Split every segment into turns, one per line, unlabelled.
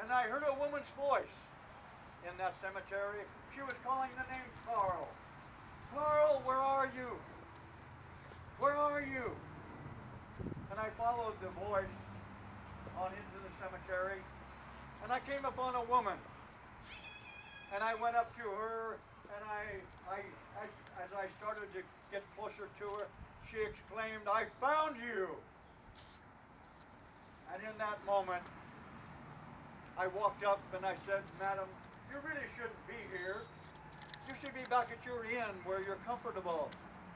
and I heard a woman's voice in that cemetery. She was calling the name Carl. Carl, where are you? Where are you? And I followed the voice on into the cemetery, and I came upon a woman. And I went up to her, and as I started to get closer to her, she exclaimed, "I found you!" And in that moment, I walked up and I said, "Madam, you really shouldn't be here. You should be back at your inn where you're comfortable."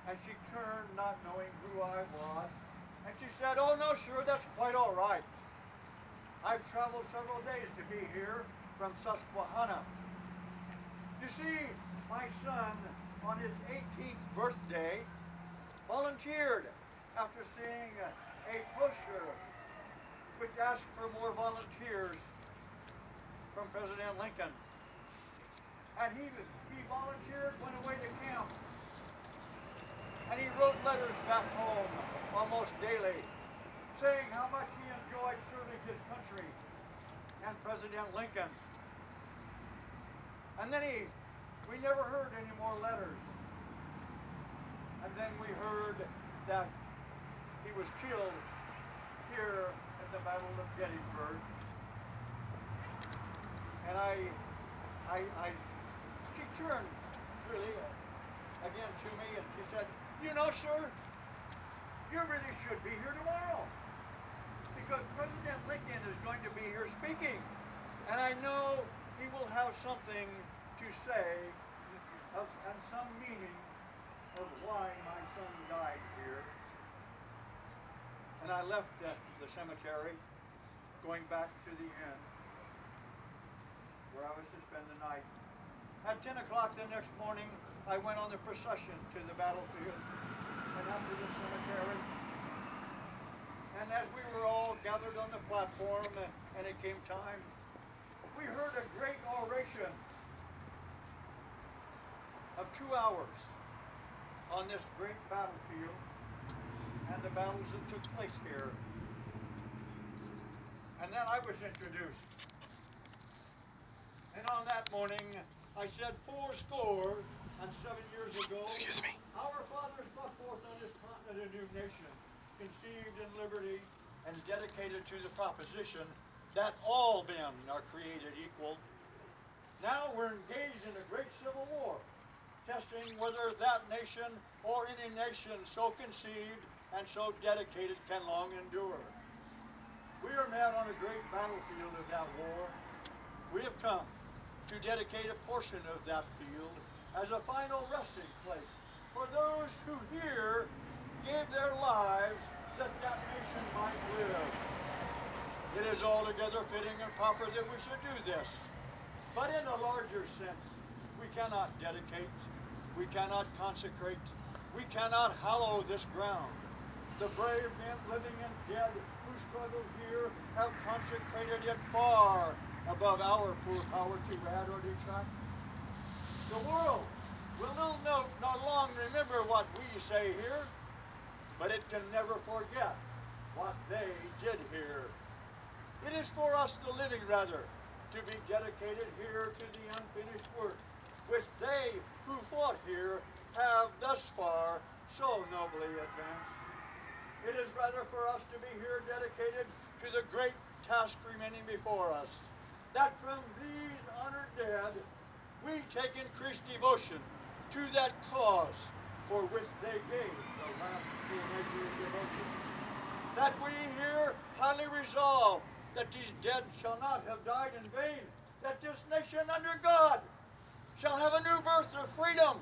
And she turned, not knowing who I was, and she said, "Oh no, sir, that's quite all right. I've traveled several days to be here from Susquehanna. You see, my son, on his 18th birthday, volunteered after seeing a poster which asked for more volunteers from President Lincoln. And he volunteered, went away to camp, and he wrote letters back home almost daily, saying how much he enjoyed serving his country and President Lincoln. And then we never heard any more letters. And then we heard that he was killed here at the Battle of Gettysburg. And she turned really again to me and she said, "You know, sir, you really should be here tomorrow because President Lincoln is going to be here speaking. And I know he will have something to say and some meaning of why my son died here." And I left the cemetery, going back to the inn where I was to spend the night. At 10 o'clock the next morning, I went on the procession to the battlefield and out to the cemetery. And as we were all gathered on the platform and it came time, we heard a great oration of 2 hours on this great battlefield and the battles that took place here. And then I was introduced. And on that morning, I said 407 years ago,
Excuse me.
our fathers brought forth on this continent a new nation, conceived in liberty and dedicated to the proposition that all men are created equal. Now we're engaged in a great civil war, testing whether that nation or any nation so conceived and so dedicated can long endure. We are now on a great battlefield of that war. We have come to dedicate a portion of that field as a final resting place for those who here gave their lives that that nation might live. It is altogether fitting and proper that we should do this. But in a larger sense, we cannot dedicate, we cannot consecrate, we cannot hallow this ground. The brave men living and dead who struggled here have consecrated it far above our poor power to add or detract. The world will no long remember what we say here, but it can never forget what they did here. It is for us, the living rather, to be dedicated here to the unfinished work, which they who fought here have thus far so nobly advanced. It is rather for us to be here dedicated to the great task remaining before us, that from these honored dead we take increased devotion to that cause for which they gave the last full measure of devotion, that we here highly resolve that these dead shall not have died in vain, that this nation under God shall have a new birth of freedom,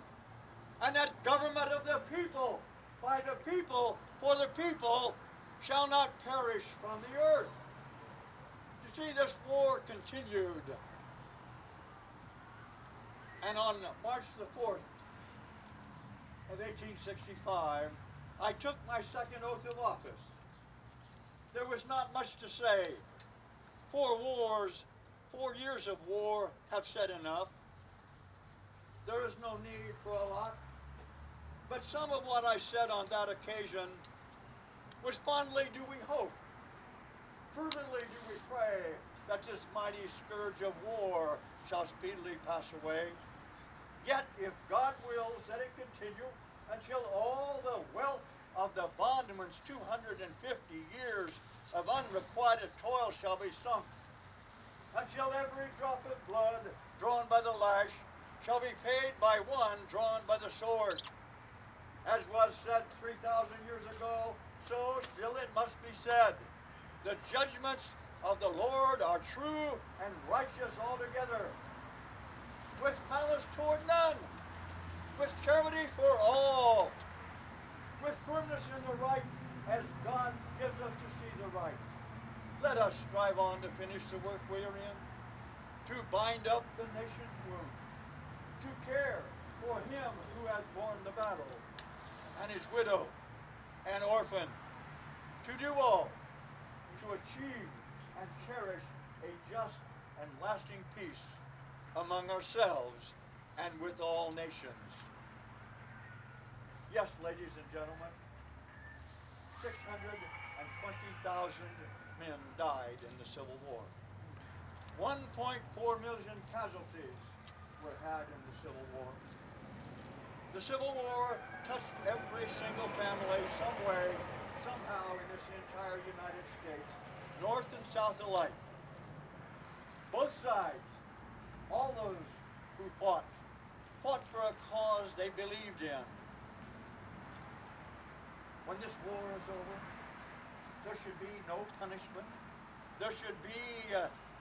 and that government of the people, by the people, for the people, shall not perish from the earth. You see, this war continued. And on March the 4th of 1865, I took my second oath of office. There was not much to say. 4 years of war have said enough. There is no need for a lot. But some of what I said on that occasion was fondly do we hope, fervently do we pray that this mighty scourge of war shall speedily pass away. Yet, if God wills, let it continue until all the wealth of the bondman's 250 years of unrequited toil shall be sunk, until every drop of blood drawn by the lash shall be paid by one drawn by the sword. As was said 3,000 years ago, so still it must be said. The judgments of the Lord are true and righteous altogether, with malice toward none, with charity for all, with firmness in the right, as God gives us to see the right. Let us strive on to finish the work we are in, to bind up the nation's wound, to care for him who has borne the battle, and his widow and orphan, to do all, to achieve and cherish a just and lasting peace among ourselves and with all nations. Yes, ladies and gentlemen, 620,000 men died in the Civil War. 1.4 million casualties were had in the Civil War. The Civil War touched every single family some way, somehow in this entire United States, north and south alike. Both sides, all those who fought for a cause they believed in. When this war is over, there should be no punishment. There should be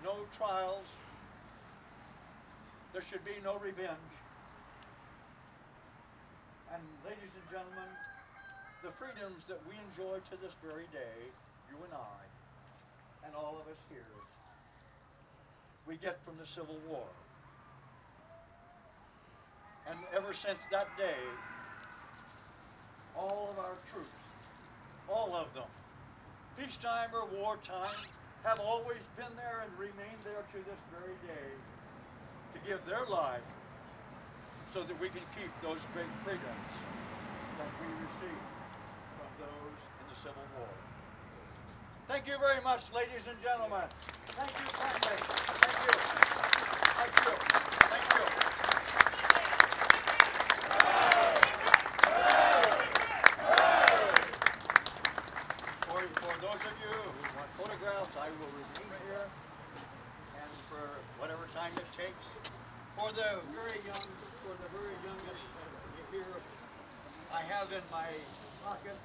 no trials. There should be no revenge. And ladies and gentlemen, the freedoms that we enjoy to this very day, you and I, and all of us here, we get from the Civil War. And ever since that day, all of our troops, all of them, peacetime or wartime, have always been there and remain there to this very day to give their life so that we can keep those great freedoms that we received from those in the Civil War. Thank you very much, ladies and gentlemen. Thank you, family. Thank you. Thank you. Thank you. For those of you who want photographs, I will remain here, and for whatever time it takes. For the very youngest here, I have in my pocket